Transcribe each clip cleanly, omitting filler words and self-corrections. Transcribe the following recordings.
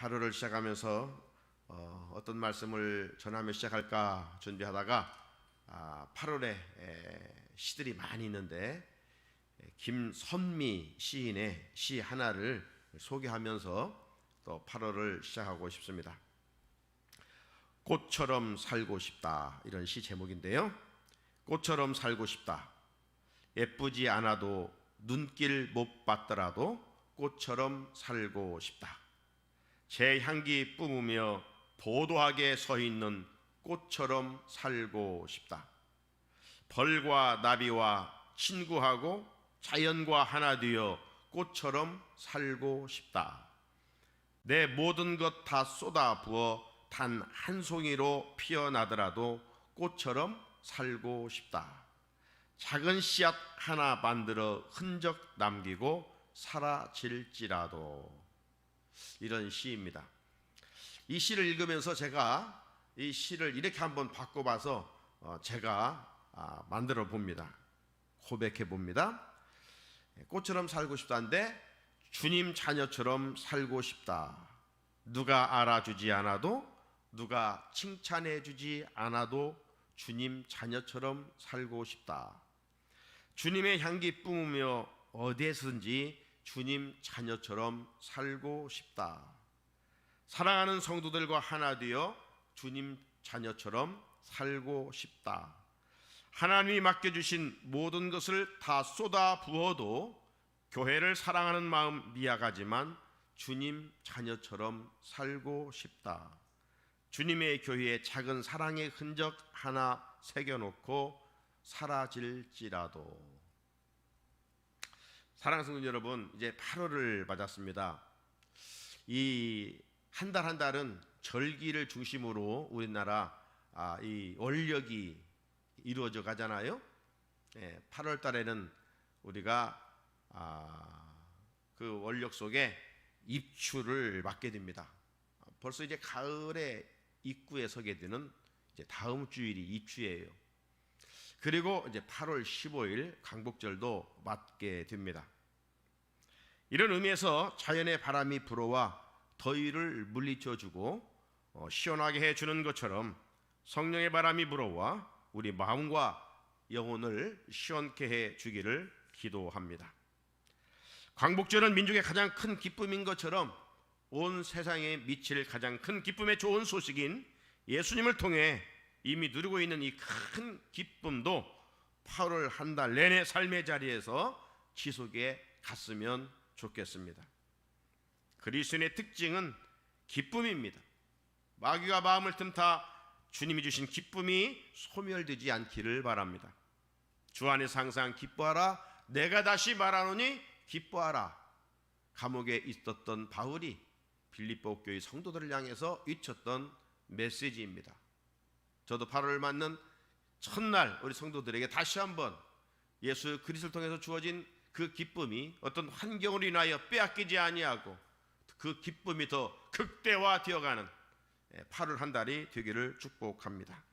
8월을 시작하면서 어떤 말씀을 전하며 시작할까 준비하다가 8월에 시들이 많이 있는데 김선미 시인의 시 하나를 소개하면서 또 8월을 시작하고 싶습니다. 꽃처럼 살고 싶다, 이런 시 제목인데요. 꽃처럼 살고 싶다. 예쁘지 않아도 눈길 못 받더라도 꽃처럼 살고 싶다. 제 향기 뿜으며 보도하게 서 있는 꽃처럼 살고 싶다. 벌과 나비와 친구하고 자연과 하나 되어 꽃처럼 살고 싶다. 내 모든 것 다 쏟아 부어 단 한 송이로 피어나더라도 꽃처럼 살고 싶다. 작은 씨앗 하나 만들어 흔적 남기고 사라질지라도. 이런 시입니다. 이 시를 읽으면서 제가 이 시를 이렇게 한번 바꿔봐서 제가 만들어 봅니다. 고백해 봅니다. 꽃처럼 살고 싶다는데 주님 자녀처럼 살고 싶다. 누가 알아주지 않아도, 누가 칭찬해 주지 않아도 주님 자녀처럼 살고 싶다. 주님의 향기 뿜으며 어디에서든지 주님 자녀처럼 살고 싶다. 사랑하는 성도들과 하나 되어 주님 자녀처럼 살고 싶다. 하나님이 맡겨주신 모든 것을 다 쏟아 부어도 교회를 사랑하는 마음 미약하지만 주님 자녀처럼 살고 싶다. 주님의 교회에 작은 사랑의 흔적 하나 새겨놓고 사라질지라도. 사랑하는 성도 여러분, 이제 8월을 맞았습니다. 이 한 달 한 달은 절기를 중심으로 우리나라 이 원력이 이루어져 가잖아요. 8월 달에는 우리가 그 원력 속에 입추를 맞게 됩니다. 벌써 이제 가을의 입구에 서게 되는 이제 다음 주일이 입추예요. 그리고 이제 8월 15일 광복절도 맞게 됩니다. 이런 의미에서 자연의 바람이 불어와 더위를 물리쳐 주고 시원하게 해주는 것처럼 성령의 바람이 불어와 우리 마음과 영혼을 시원케 해주기를 기도합니다. 광복절은 민족의 가장 큰 기쁨인 것처럼 온 세상에 미칠 가장 큰 기쁨의 좋은 소식인 예수님을 통해 이미 누리고 있는 이 큰 기쁨도 8월 한 달 내내 삶의 자리에서 지속해 갔으면 좋겠습니다. 그리스도인의 특징은 기쁨입니다. 마귀가 마음을 틈타 주님이 주신 기쁨이 소멸되지 않기를 바랍니다. 주 안에서 항상 기뻐하라. 내가 다시 말하노니 기뻐하라. 감옥에 있었던 바울이 빌립보 교회 성도들을 향해서 외쳤던 메시지입니다. 저도 8월을 맞는 첫날 우리 성도들에게 다시 한번 예수 그리스도를 통해서 주어진 그 기쁨이 어떤 환경으로 인하여 빼앗기지 아니하고 그 기쁨이 더 극대화되어가는 8월 한 달이 되기를 축복합니다.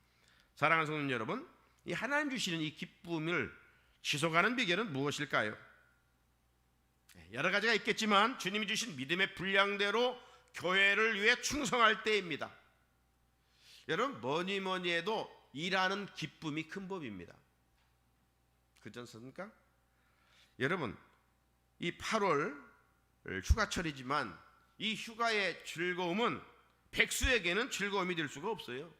사랑하는 성도 여러분, 이 하나님 주시는 이 기쁨을 지속하는 비결은 무엇일까요? 여러 가지가 있겠지만 주님이 주신 믿음의 분량대로 교회를 위해 충성할 때입니다. 여러분, 뭐니 해도 일하는 기쁨이 큰 법입니다. 그렇지 않습니까? 여러분, 이 8월 휴가철이지만 이 휴가의 즐거움은 백수에게는 즐거움이 될 수가 없어요.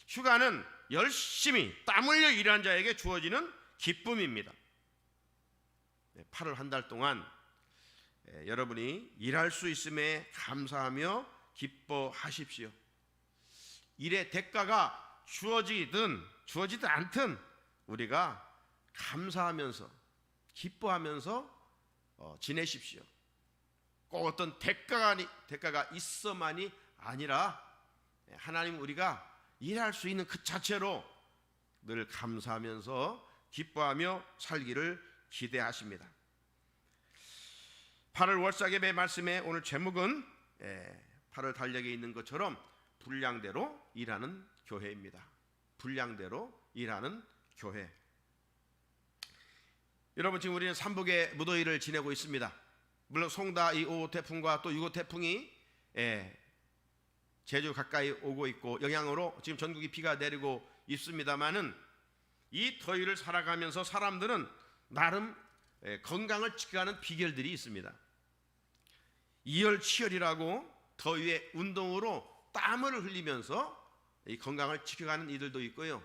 휴가는 열심히 땀 흘려 일한 자에게 주어지는 기쁨입니다. 8월 한 달 동안 여러분이 일할 수 있음에 감사하며 기뻐하십시오. 일의 대가가 주어지든 않든 우리가 감사하면서 기뻐하면서 지내십시오. 꼭 어떤 대가가 있어만이 아니라 하나님 우리가 일할 수 있는 그 자체로 늘 감사하면서 기뻐하며 살기를 기대하십니다. 8월 월삭예배 말씀의 오늘 제목은 8월 달력에 있는 것처럼 분량대로 일하는 교회입니다. 분량대로 일하는 교회. 여러분, 지금 우리는 삼복의 무더위를 지내고 있습니다. 물론 송다 2호 태풍과 또 6호 태풍이 제주 가까이 오고 있고 영향으로 지금 전국이 비가 내리고 있습니다만은 이 더위를 살아가면서 사람들은 나름 건강을 지켜가는 비결들이 있습니다. 이열치열이라고 더위의 운동으로 땀을 흘리면서 이 건강을 지켜가는 이들도 있고요.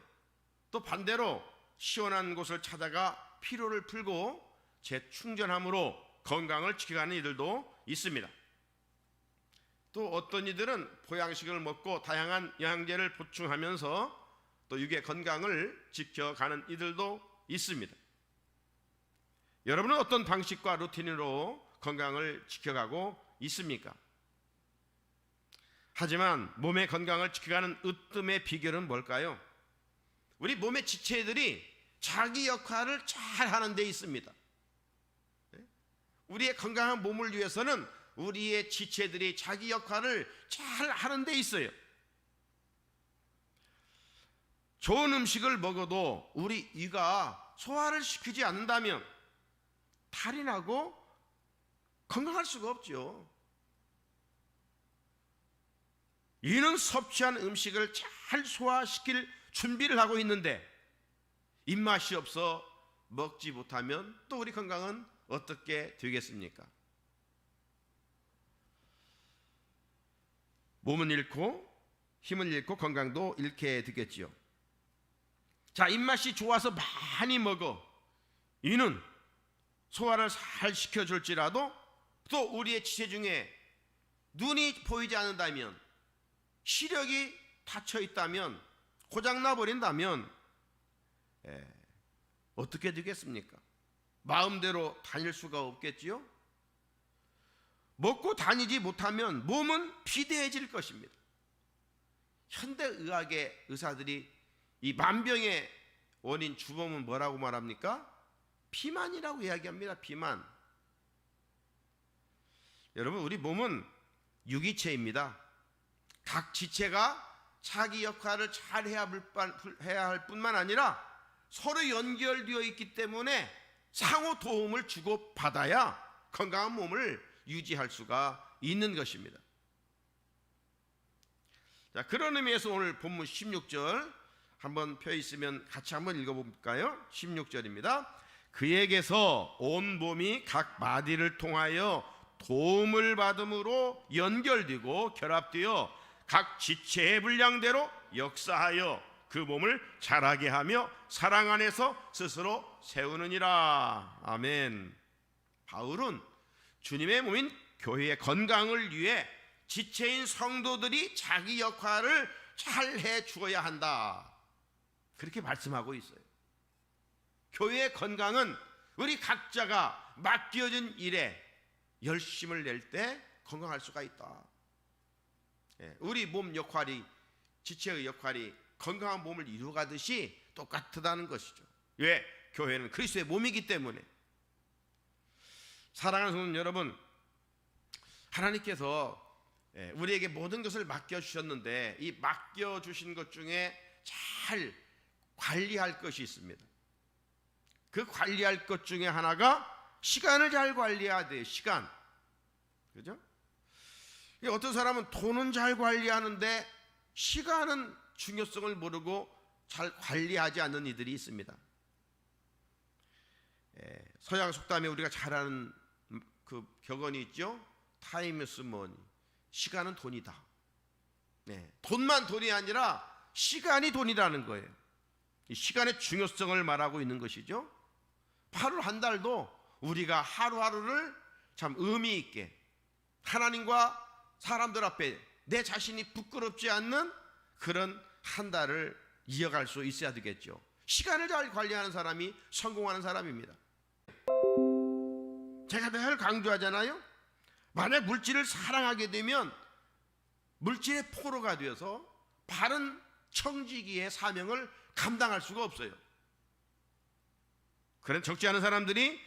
또 반대로 시원한 곳을 찾아가 피로를 풀고 재충전함으로 건강을 지켜가는 이들도 있습니다. 또 어떤 이들은 보양식을 먹고 다양한 영양제를 보충하면서 또 육의 건강을 지켜가는 이들도 있습니다. 여러분은 어떤 방식과 루틴으로 건강을 지켜가고 있습니까? 하지만 몸의 건강을 지켜가는 으뜸의 비결은 뭘까요? 우리 몸의 지체들이 자기 역할을 잘 하는 데 있습니다. 우리의 건강한 몸을 위해서는 우리의 지체들이 자기 역할을 잘 하는 데 있어요. 좋은 음식을 먹어도 우리 위가 소화를 시키지 않는다면 탈이 나고 건강할 수가 없죠. 이는 섭취한 음식을 잘 소화시킬 준비를 하고 있는데 입맛이 없어 먹지 못하면 또 우리 건강은 어떻게 되겠습니까? 몸은 잃고 힘을 잃고 건강도 잃게 되겠지요. 자, 입맛이 좋아서 많이 먹어. 이는 소화를 잘 시켜줄지라도 또 우리의 지체 중에 눈이 보이지 않는다면, 시력이 닫혀 있다면, 고장나 버린다면 어떻게 되겠습니까? 마음대로 다닐 수가 없겠지요. 먹고 다니지 못하면 몸은 비대해질 것입니다. 현대의학의 의사들이 이 만병의 원인 주범은 뭐라고 말합니까? 비만이라고 이야기합니다. 비만. 여러분, 우리 몸은 유기체입니다. 각 지체가 자기 역할을 잘 해야 할 뿐만 아니라 서로 연결되어 있기 때문에 상호 도움을 주고 받아야 건강한 몸을 유지할 수가 있는 것입니다. 자, 그런 의미에서 오늘 본문 16절 한번 펴 있으면 같이 한번 읽어볼까요? 16절입니다. 그에게서 온 몸이 각 마디를 통하여 도움을 받음으로 연결되고 결합되어 각 지체의 분량대로 역사하여 그 몸을 자라게 하며 사랑 안에서 스스로 세우느니라. 아멘. 바울은 주님의 몸인 교회의 건강을 위해 지체인 성도들이 자기 역할을 잘 해주어야 한다, 그렇게 말씀하고 있어요. 교회의 건강은 우리 각자가 맡겨진 일에 열심을 낼 때 건강할 수가 있다. 우리 몸 역할이, 지체의 역할이 건강한 몸을 이루어가듯이 똑같다는 것이죠. 왜? 교회는 그리스도의 몸이기 때문에. 사랑하는 성도 여러분, 하나님께서 우리에게 모든 것을 맡겨주셨는데 이 맡겨주신 것 중에 잘 관리할 것이 있습니다. 그 관리할 것 중에 하나가 시간을 잘 관리해야 돼요. 시간. 그죠? 어떤 사람은 돈은 잘 관리하는데 시간은 중요성을 모르고 잘 관리하지 않는 이들이 있습니다. 서양 속담에 우리가 잘 아는 그 격언이 있죠. Time is money. 시간은 돈이다. 돈만 돈이 아니라 시간이 돈이라는 거예요. 이 시간의 중요성을 말하고 있는 것이죠. 8월 한 달도 우리가 하루하루를 참 의미 있게 하나님과 사람들 앞에 내 자신이 부끄럽지 않는 그런 한 달을 이어갈 수 있어야 되겠죠. 시간을 잘 관리하는 사람이 성공하는 사람입니다. 제가 늘 강조하잖아요. 만약 물질을 사랑하게 되면 물질의 포로가 되어서 바른 청지기의 사명을 감당할 수가 없어요. 그런 적지 않은 사람들이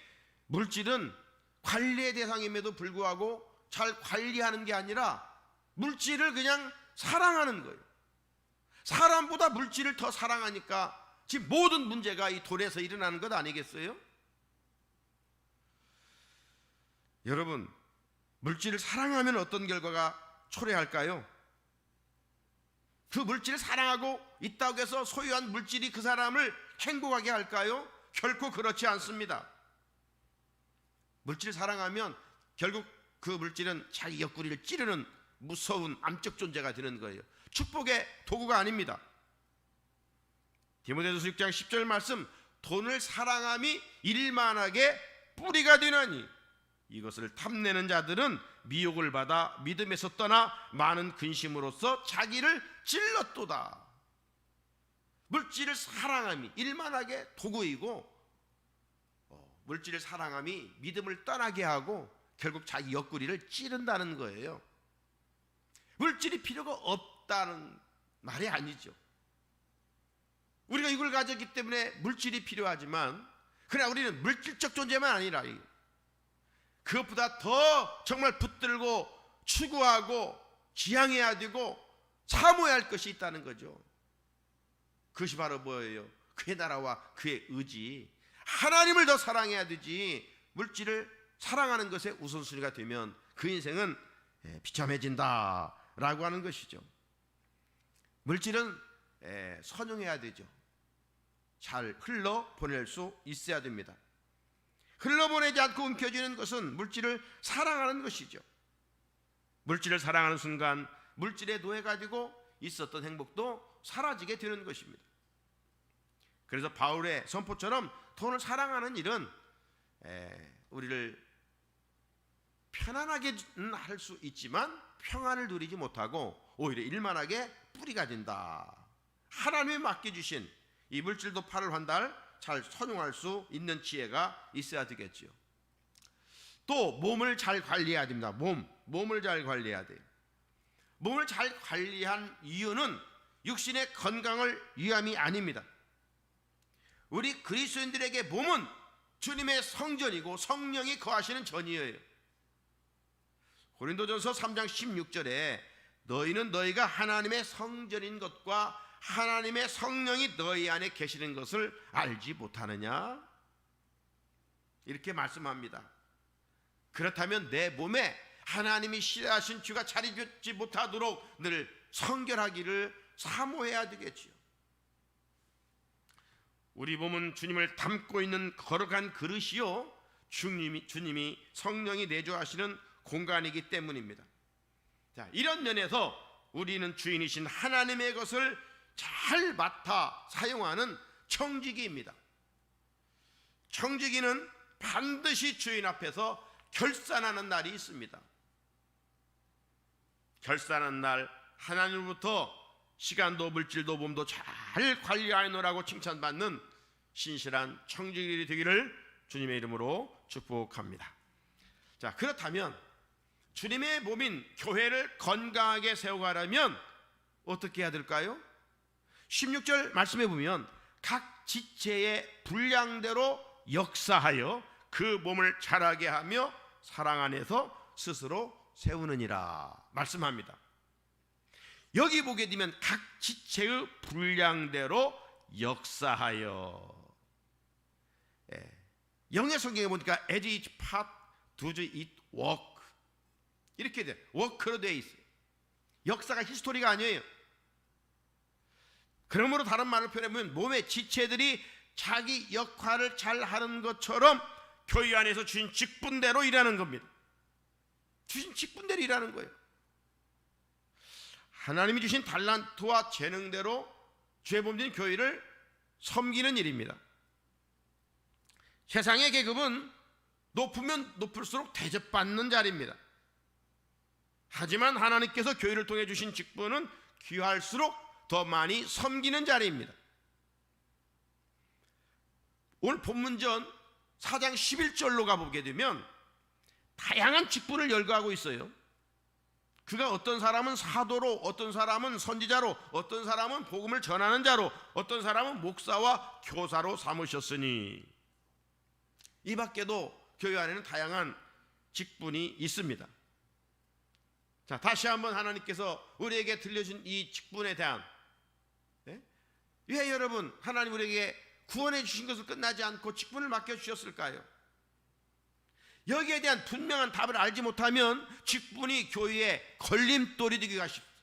물질은 관리의 대상임에도 불구하고 잘 관리하는 게 아니라 물질을 그냥 사랑하는 거예요. 사람보다 물질을 더 사랑하니까 지금 모든 문제가 이 돌에서 일어나는 것 아니겠어요? 여러분, 물질을 사랑하면 어떤 결과가 초래할까요? 그 물질을 사랑하고 있다고 해서 소유한 물질이 그 사람을 행복하게 할까요? 결코 그렇지 않습니다. 물질을 사랑하면 결국 그 물질은 자기 옆구리를 찌르는 무서운 암적 존재가 되는 거예요. 축복의 도구가 아닙니다. 디모데전서 6장 10절 말씀, 돈을 사랑함이 일만하게 뿌리가 되나니 이것을 탐내는 자들은 미혹을 받아 믿음에서 떠나 많은 근심으로써 자기를 찔렀도다. 물질을 사랑함이 일만하게 도구이고, 물질을 사랑함이 믿음을 떠나게 하고 결국 자기 옆구리를 찌른다는 거예요. 물질이 필요가 없다는 말이 아니죠. 우리가 이걸 가졌기 때문에 물질이 필요하지만, 그러나 우리는 물질적 존재만 아니라 그것보다 더 정말 붙들고 추구하고 지향해야 되고 사모해야 할 것이 있다는 거죠. 그것이 바로 뭐예요? 그의 나라와 그의 의지, 하나님을 더 사랑해야 되지, 물질을 사랑하는 것에 우선순위가 되면 그 인생은 비참해진다 라고 하는 것이죠. 물질은 선용해야 되죠. 잘 흘러보낼 수 있어야 됩니다. 흘러보내지 않고 움켜쥐는 것은 물질을 사랑하는 것이죠. 물질을 사랑하는 순간 물질에 노예가지고 있었던 행복도 사라지게 되는 것입니다. 그래서 바울의 선포처럼 돈을 사랑하는 일은 우리를 편안하게는 할 수 있지만 평안을 누리지 못하고 오히려 일만하게 뿌리가 된다. 하나님이 맡겨주신 이 물질도 팔을 환달 잘 선용할 수 있는 지혜가 있어야 되겠죠. 또 몸을 잘 관리해야 됩니다. 몸을 잘 관리해야 돼요. 몸을 잘 관리한 이유는 육신의 건강을 위함이 아닙니다. 우리 그리스도인들에게 몸은 주님의 성전이고 성령이 거하시는 전이에요. 고린도전서 3장 16절에 너희는 너희가 하나님의 성전인 것과 하나님의 성령이 너희 안에 계시는 것을 알지 못하느냐? 이렇게 말씀합니다. 그렇다면 내 몸에 하나님이 싫어하신 주가 자리 잡지 못하도록 늘 성결하기를 사모해야 되겠지요. 우리 몸은 주님을 담고 있는 거룩한 그릇이요, 주님이 성령이 내주하시는 공간이기 때문입니다. 자, 이런 면에서 우리는 주인이신 하나님의 것을 잘 맡아 사용하는 청지기입니다. 청지기는 반드시 주인 앞에서 결산하는 날이 있습니다. 결산하는 날 하나님으로부터 시간도 물질도 몸도 잘 관리하노라고 칭찬받는 신실한 청지기들이 되기를 주님의 이름으로 축복합니다. 자, 그렇다면 주님의 몸인 교회를 건강하게 세워가려면 어떻게 해야 될까요? 16절 말씀해 보면 각 지체의 분량대로 역사하여 그 몸을 자라게 하며 사랑 안에서 스스로 세우느니라 말씀합니다. 여기 보게 되면 각 지체의 분량대로 역사하여, 영의 성경에 보니까 as each part does its work 이렇게 돼, 워크로 되어 있어요. 역사가 히스토리가 아니에요. 그러므로 다른 말을 표현하면 몸의 지체들이 자기 역할을 잘 하는 것처럼 교회 안에서 주신 직분대로 일하는 겁니다. 주신 직분대로 일하는 거예요. 하나님이 주신 달란트와 재능대로 죄범진 교회를 섬기는 일입니다. 세상의 계급은 높으면 높을수록 대접받는 자리입니다. 하지만 하나님께서 교회를 통해 주신 직분은 귀할수록 더 많이 섬기는 자리입니다. 오늘 본문전 4장 11절로 가보게 되면 다양한 직분을 열거하고 있어요. 그가 어떤 사람은 사도로, 어떤 사람은 선지자로, 어떤 사람은 복음을 전하는 자로, 어떤 사람은 목사와 교사로 삼으셨으니, 이 밖에도 교회 안에는 다양한 직분이 있습니다. 자, 다시 한번 하나님께서 우리에게 들려준 이 직분에 대한, 왜 여러분 하나님 우리에게 구원해 주신 것을 끝나지 않고 직분을 맡겨주셨을까요? 여기에 대한 분명한 답을 알지 못하면 직분이 교회에 걸림돌이 되기가 쉽습니다.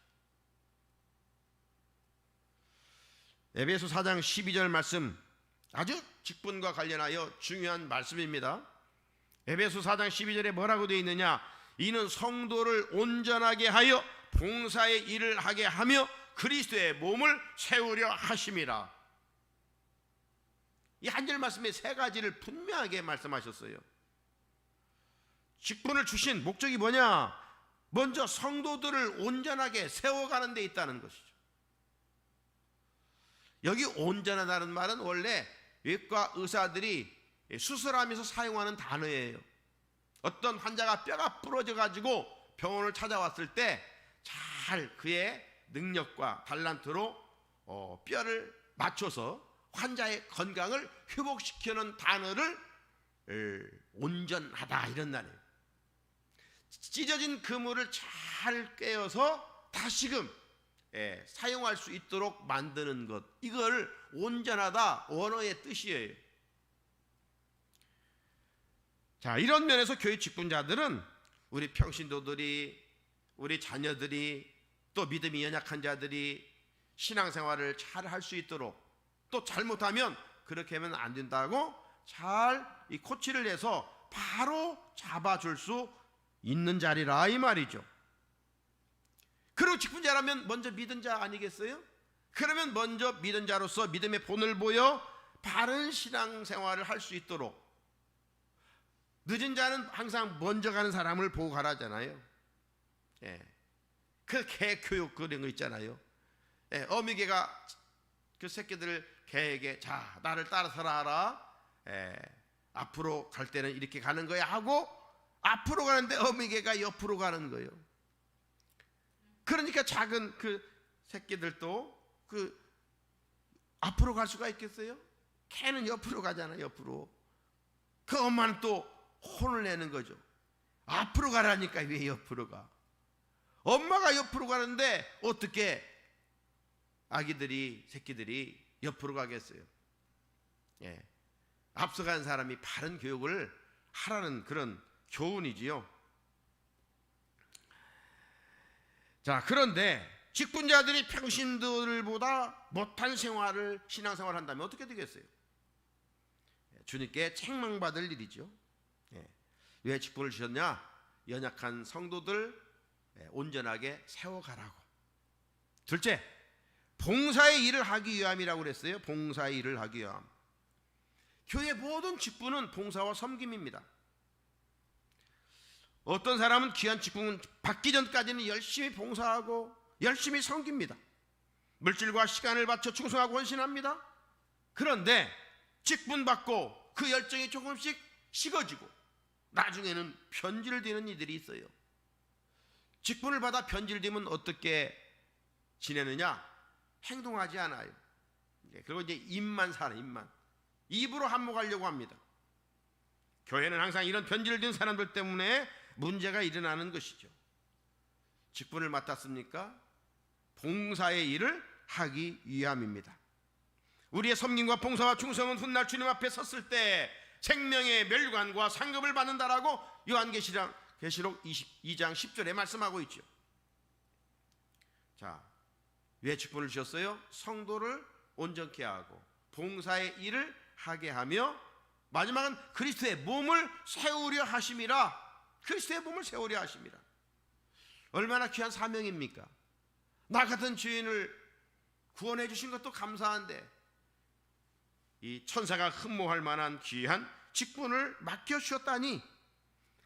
에베소 4장 12절 말씀, 아주 직분과 관련하여 중요한 말씀입니다. 에베소 4장 12절에 뭐라고 되어 있느냐? 이는 성도를 온전하게 하여 봉사의 일을 하게 하며 그리스도의 몸을 세우려 하심이라. 이 한 절 말씀에 세 가지를 분명하게 말씀하셨어요. 직분을 주신 목적이 뭐냐? 먼저 성도들을 온전하게 세워가는 데 있다는 것이죠. 여기 온전하다는 말은 원래 외과 의사들이 수술하면서 사용하는 단어예요. 어떤 환자가 뼈가 부러져 가지고 병원을 찾아왔을 때 잘 그의 능력과 달란트로 뼈를 맞춰서 환자의 건강을 회복시키는 단어를 온전하다 이런 말이에요. 찢어진 그물을 잘 꿰어서 다시금 사용할 수 있도록 만드는 것, 이걸 온전하다 원어의 뜻이에요. 자, 이런 면에서 교회 직분자들은 우리 평신도들이, 우리 자녀들이, 또 믿음이 연약한 자들이 신앙생활을 잘 할 수 있도록, 또 잘못하면 그렇게 하면 안 된다고 잘 이 코치를 해서 바로 잡아줄 수 있는 자리라 이 말이죠. 그리고 직분자라면 먼저 믿은 자 아니겠어요? 그러면 먼저 믿은 자로서 믿음의 본을 보여 바른 신앙생활을 할 수 있도록, 늦은 자는 항상 먼저 가는 사람을 보고 가라잖아요. 그 개 교육 그런 거 있잖아요. 어미개가 그 새끼들 개에게 자 나를 따라서라 하라. 앞으로 갈 때는 이렇게 가는 거야 하고 앞으로 가는데 어미개가 옆으로 가는 거예요. 그러니까 작은 그 새끼들도 그 앞으로 갈 수가 있겠어요? 개는 옆으로 가잖아. 옆으로. 그 엄마는 또 혼을 내는 거죠. 앞으로 가라니까 왜 옆으로 가? 엄마가 옆으로 가는데 어떻게 아기들이, 새끼들이 옆으로 가겠어요? 앞서간 사람이 바른 교육을 하라는 그런 교훈이지요. 자, 그런데 직분자들이 평신들보다 못한 생활을, 신앙생활을 한다면 어떻게 되겠어요? 주님께 책망받을 일이죠. 왜 직분을 주셨냐? 연약한 성도들 온전하게 세워가라고. 둘째, 봉사의 일을 하기 위함이라고 그랬어요. 봉사의 일을 하기 위함. 교회 모든 직분은 봉사와 섬김입니다. 어떤 사람은 귀한 직분을 받기 전까지는 열심히 봉사하고 열심히 섬깁니다. 물질과 시간을 바쳐 충성하고 헌신합니다. 그런데 직분 받고 그 열정이 조금씩 식어지고 나중에는 변질되는 이들이 있어요. 직분을 받아 변질되면 어떻게 지내느냐? 행동하지 않아요. 그리고 이제 입만 살아, 입만. 입으로 한몫하려고 합니다. 교회는 항상 이런 변질된 사람들 때문에 문제가 일어나는 것이죠. 직분을 맡았습니까? 봉사의 일을 하기 위함입니다. 우리의 섬김과 봉사와 충성은 훗날 주님 앞에 섰을 때 생명의 멸관과 상급을 받는다라고 요한계시록 22장 10절에 말씀하고 있죠. 자, 왜 직분을 주셨어요? 성도를 온전케 하고 봉사의 일을 하게 하며 마지막은 그리스도의 몸을 세우려 하심이라. 그리스도의 몸을 세우려 하심이라. 얼마나 귀한 사명입니까? 나 같은 죄인을 구원해 주신 것도 감사한데 이 천사가 흠모할 만한 귀한 직분을 맡겨주셨다니,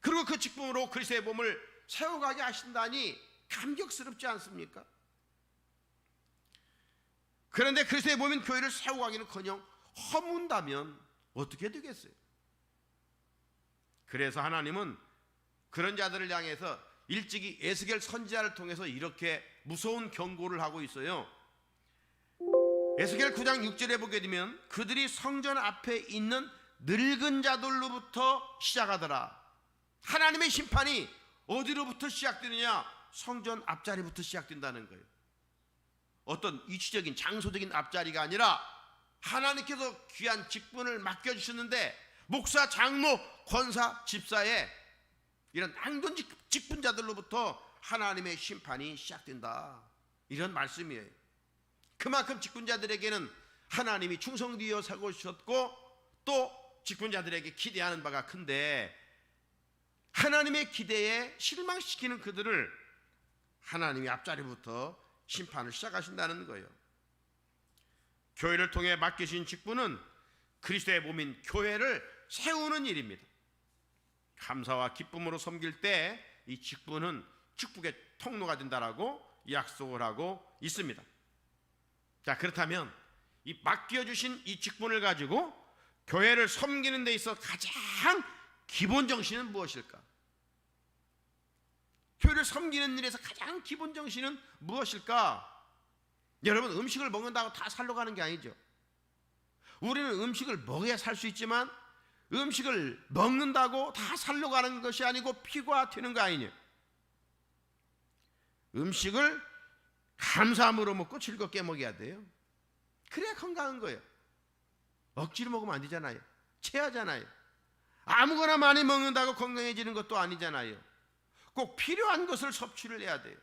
그리고 그 직분으로 그리스도의 몸을 세워가게 하신다니 감격스럽지 않습니까? 그런데 그리스도의 몸인 교회를 세워가기는커녕 허문다면 어떻게 되겠어요? 그래서 하나님은 그런 자들을 향해서 일찍이 에스겔 선지자를 통해서 이렇게 무서운 경고를 하고 있어요. 에스겔 9장 6절에 보게 되면 그들이 성전 앞에 있는 늙은 자들로부터 시작하더라. 하나님의 심판이 어디로부터 시작되느냐? 성전 앞자리부터 시작된다는 거예요. 어떤 이치적인 장소적인 앞자리가 아니라 하나님께서 귀한 직분을 맡겨주셨는데 목사, 장로 권사, 집사의 이런 낭돈 직분자들로부터 하나님의 심판이 시작된다, 이런 말씀이에요. 그만큼 직분자들에게는 하나님이 충성되어 살고 있었고 또 직분자들에게 기대하는 바가 큰데, 하나님의 기대에 실망시키는 그들을 하나님이 앞자리부터 심판을 시작하신다는 거예요. 교회를 통해 맡기신 직분은 그리스도의 몸인 교회를 세우는 일입니다. 감사와 기쁨으로 섬길 때 이 직분은 축복의 통로가 된다라고 약속을 하고 있습니다. 자, 그렇다면 이 맡겨주신 이 직분을 가지고 교회를 섬기는 데 있어 가장 기본 정신은 무엇일까? 교회를 섬기는 일에서 가장 기본 정신은 무엇일까? 여러분, 음식을 먹는다고 다 살러 가는 게 아니죠. 우리는 음식을 먹어야 살 수 있지만 음식을 먹는다고 다 살러 가는 것이 아니고 피가 튀는 거 아니냐. 음식을 감사함으로 먹고 즐겁게 먹어야 돼요. 그래야 건강한 거예요. 억지로 먹으면 안 되잖아요. 체하잖아요. 아무거나 많이 먹는다고 건강해지는 것도 아니잖아요. 꼭 필요한 것을 섭취를 해야 돼요.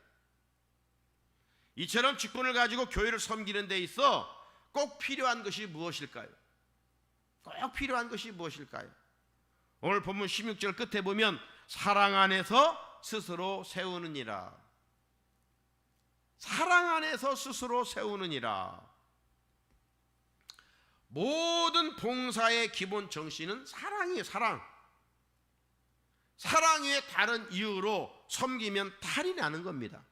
이처럼 직분을 가지고 교회를 섬기는 데 있어 꼭 필요한 것이 무엇일까요? 꼭 필요한 것이 무엇일까요? 오늘 본문 16절 끝에 보면 사랑 안에서 스스로 세우느니라. 사랑 안에서 스스로 세우느니라. 모든 봉사의 기본 정신은 사랑이에요. 사랑. 사랑 외에 다른 이유로 섬기면 탈이 나는 겁니다.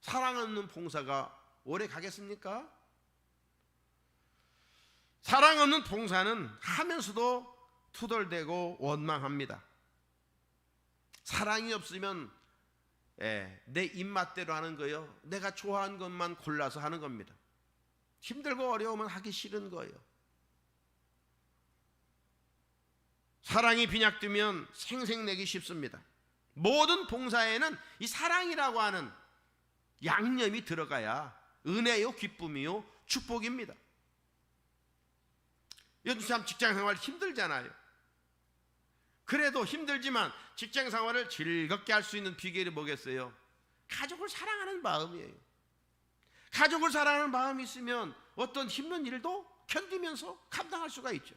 사랑 없는 봉사가 오래 가겠습니까? 사랑 없는 봉사는 하면서도 투덜대고 원망합니다. 사랑이 없으면 내 입맛대로 하는 거예요. 내가 좋아하는 것만 골라서 하는 겁니다. 힘들고 어려우면 하기 싫은 거예요. 사랑이 빈약되면 생색내기 쉽습니다. 모든 봉사에는 이 사랑이라고 하는 양념이 들어가야 은혜요, 기쁨이요, 축복입니다. 요즘 참 직장생활 힘들잖아요. 그래도 힘들지만 직장생활을 즐겁게 할 수 있는 비결이 뭐겠어요? 가족을 사랑하는 마음이에요. 가족을 사랑하는 마음이 있으면 어떤 힘든 일도 견디면서 감당할 수가 있죠.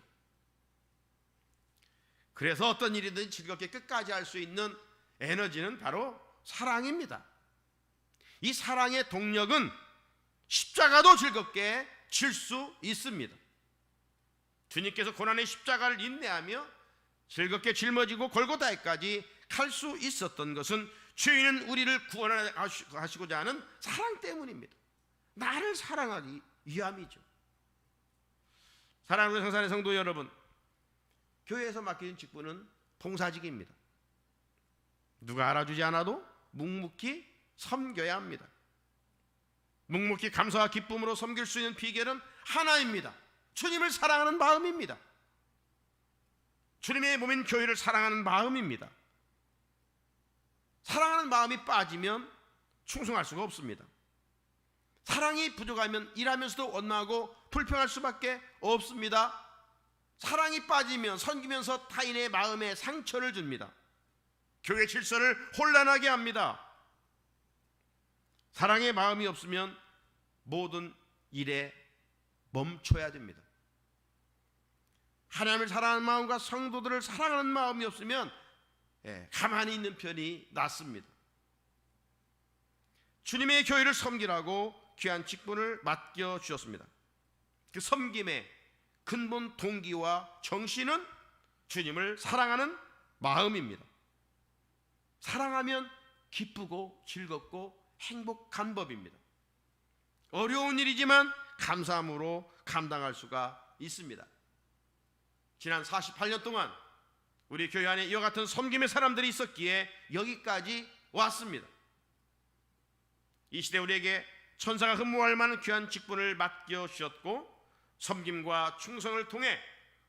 그래서 어떤 일이든 즐겁게 끝까지 할 수 있는 에너지는 바로 사랑입니다. 이 사랑의 동력은 십자가도 즐겁게 질 수 있습니다. 주님께서 고난의 십자가를 인내하며 즐겁게 짊어지고 골고다에까지 갈 수 있었던 것은 주인은 우리를 구원하시고자 하는 사랑 때문입니다. 나를 사랑하기 위함이죠. 사랑하는 성산의 성도 여러분, 교회에서 맡겨진 직분은 봉사직입니다. 누가 알아주지 않아도 묵묵히 섬겨야 합니다. 묵묵히 감사와 기쁨으로 섬길 수 있는 비결은 하나입니다. 주님을 사랑하는 마음입니다. 주님의 몸인 교회를 사랑하는 마음입니다. 사랑하는 마음이 빠지면 충성할 수가 없습니다. 사랑이 부족하면 일하면서도 원망하고 불평할 수밖에 없습니다. 사랑이 빠지면 섬기면서 타인의 마음에 상처를 줍니다. 교회 질서를 혼란하게 합니다. 사랑의 마음이 없으면 모든 일에 멈춰야 됩니다. 하나님을 사랑하는 마음과 성도들을 사랑하는 마음이 없으면 가만히 있는 편이 낫습니다. 주님의 교회를 섬기라고 귀한 직분을 맡겨주셨습니다. 그 섬김의 근본 동기와 정신은 주님을 사랑하는 마음입니다. 사랑하면 기쁘고 즐겁고 행복한 법입니다. 어려운 일이지만 감사함으로 감당할 수가 있습니다. 지난 48년 동안 우리 교회 안에 이와 같은 섬김의 사람들이 있었기에 여기까지 왔습니다. 이 시대 우리에게 천사가 흠모할 만한 귀한 직분을 맡겨주셨고 섬김과 충성을 통해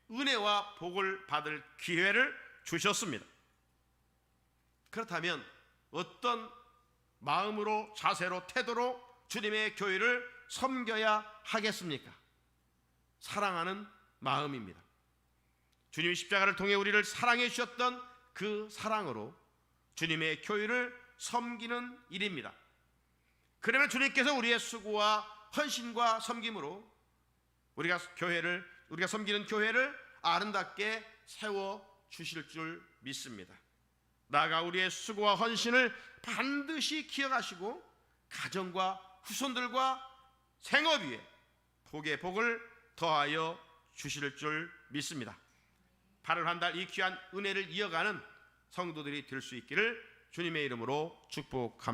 은혜와 복을 받을 기회를 주셨습니다. 그렇다면 어떤 마음으로, 자세로, 태도로 주님의 교회를 섬겨야 하겠습니까? 사랑하는 마음입니다. 주님이 십자가를 통해 우리를 사랑해 주셨던 그 사랑으로 주님의 교회를 섬기는 일입니다. 그러면 주님께서 우리의 수고와 헌신과 섬김으로 우리가 섬기는 교회를 아름답게 세워 주실 줄 믿습니다. 나아가 우리의 수고와 헌신을 반드시 기억하시고 가정과 후손들과 생업 위에 복의 복을 더하여 주실 줄 믿습니다. 8월 한 달 이 귀한 은혜를 이어가는 성도들이 될 수 있기를 주님의 이름으로 축복합니다.